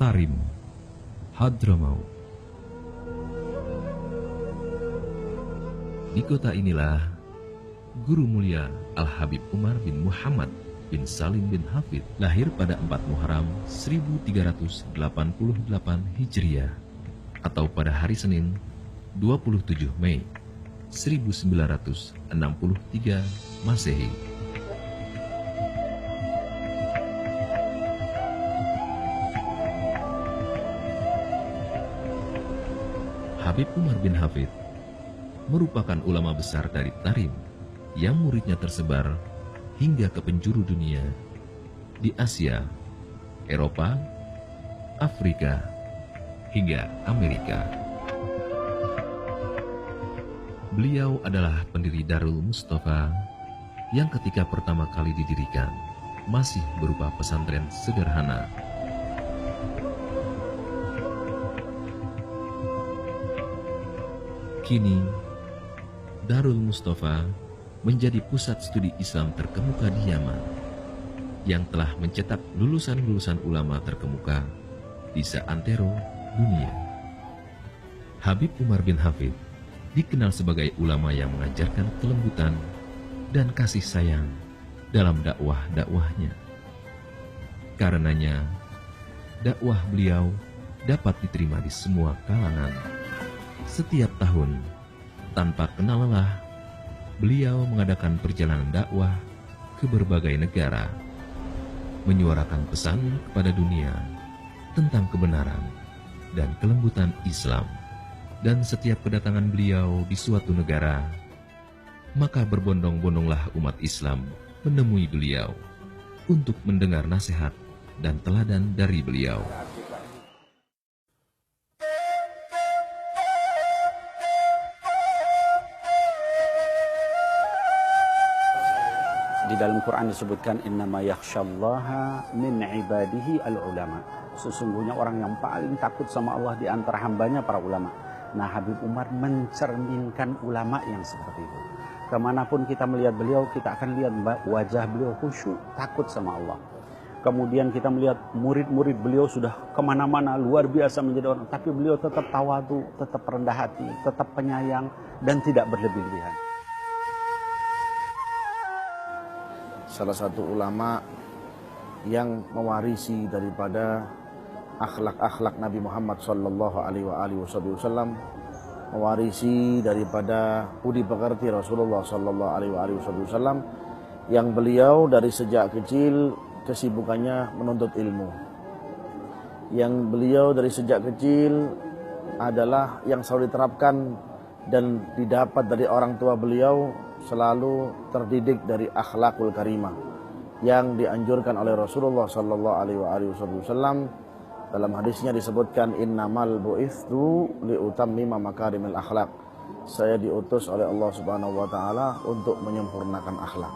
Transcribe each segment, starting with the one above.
Tarim, Hadramaut. Di kota inilah Guru mulia Al-Habib Umar bin Muhammad bin Salim bin Hafid lahir pada 4 Muharram 1388 Hijriah atau pada hari Senin 27 Mei 1963 Masehi. Habib Umar bin Hafid merupakan ulama besar dari Tarim yang muridnya tersebar hingga ke penjuru dunia di Asia, Eropa, Afrika, hingga Amerika. Beliau adalah pendiri Darul Mustafa yang ketika pertama kali didirikan masih berupa pesantren sederhana. Kini, Darul Mustafa menjadi pusat studi Islam terkemuka di Yaman yang telah mencetak lulusan-lulusan ulama terkemuka di seantero dunia. Habib Umar bin Hafid dikenal sebagai ulama yang mengajarkan kelembutan dan kasih sayang dalam dakwah-dakwahnya. Karenanya, dakwah beliau dapat diterima di semua kalangan. Setiap tahun, tanpa kenal lelah, beliau mengadakan perjalanan dakwah ke berbagai negara, menyuarakan pesan kepada dunia tentang kebenaran dan kelembutan Islam. Dan setiap kedatangan beliau di suatu negara, maka berbondong-bondonglah umat Islam menemui beliau untuk mendengar nasihat dan teladan dari beliau. Di dalam Quran disebutkan innama yakhsyallaha min ibadihi al-ulama. Sesungguhnya orang yang paling takut sama Allah di antara hambanya para ulama. Nah, Habib Umar mencerminkan ulama yang seperti itu. Kemanapun kita melihat beliau, kita akan lihat wajah beliau khusyuk, takut sama Allah. Kemudian kita melihat murid-murid beliau sudah kemana-mana, luar biasa menjadi orang. Tapi beliau tetap tawadu, tetap rendah hati, tetap penyayang, dan tidak berlebih-lebihan. Salah satu ulama yang mewarisi daripada akhlak-akhlak Nabi Muhammad sallallahu alaihi wasallam, mewarisi daripada budi pekerti Rasulullah sallallahu alaihi wasallam, yang beliau dari sejak kecil kesibukannya menuntut ilmu. Yang beliau dari sejak kecil adalah yang selalu diterapkan dan didapat dari orang tua beliau, selalu terdidik dari akhlakul karimah yang dianjurkan oleh Rasulullah sallallahu alaihi wasallam. Dalam hadisnya disebutkan innamal bu'itsu liutammima makarimil akhlak. Saya diutus oleh Allah Subhanahu wa taala untuk menyempurnakan akhlak.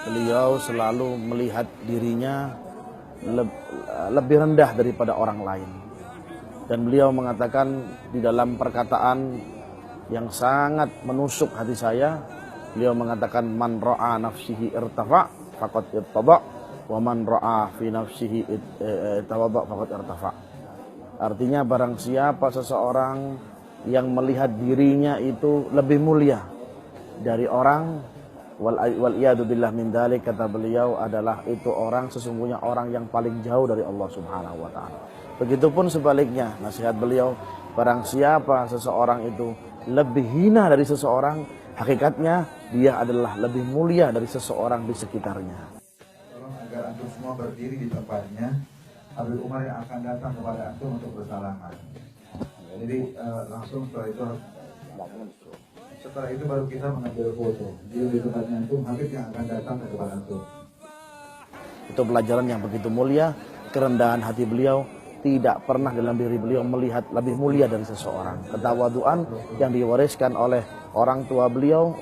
Beliau selalu melihat dirinya lebih rendah daripada orang lain. Dan beliau mengatakan di dalam perkataan yang sangat menusuk hati saya, beliau mengatakan man ra'a nafsihi irtafa faqad irtada wa man ra'a fi nafsihi tawadda faqad irtafa. Artinya barang siapa seseorang yang melihat dirinya itu lebih mulia dari orang, wal iyadu billah min dzalik, kata beliau, adalah itu orang sesungguhnya orang yang paling jauh dari Allah Subhanahu wa taala. Begitupun sebaliknya, nasihat beliau, barang siapa seseorang itu lebih hina dari seseorang, hakikatnya dia adalah lebih mulia dari seseorang di sekitarnya. Tolong agar antum semua berdiri di tempatnya. Habib Umar yang akan datang kepada antum untuk bersalaman. Jadi langsung setelah itu baru kita mengambil foto. Di tempatnya antum, Habib yang akan datang ke depan antum. Itu pelajaran yang begitu mulia, kerendahan hati beliau, tidak pernah dalam diri beliau melihat lebih mulia dari seseorang. Ketawaduan yang diwariskan oleh orang tua beliau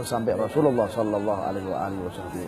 sampai Rasulullah Shallallahu Alaihi Wasallam.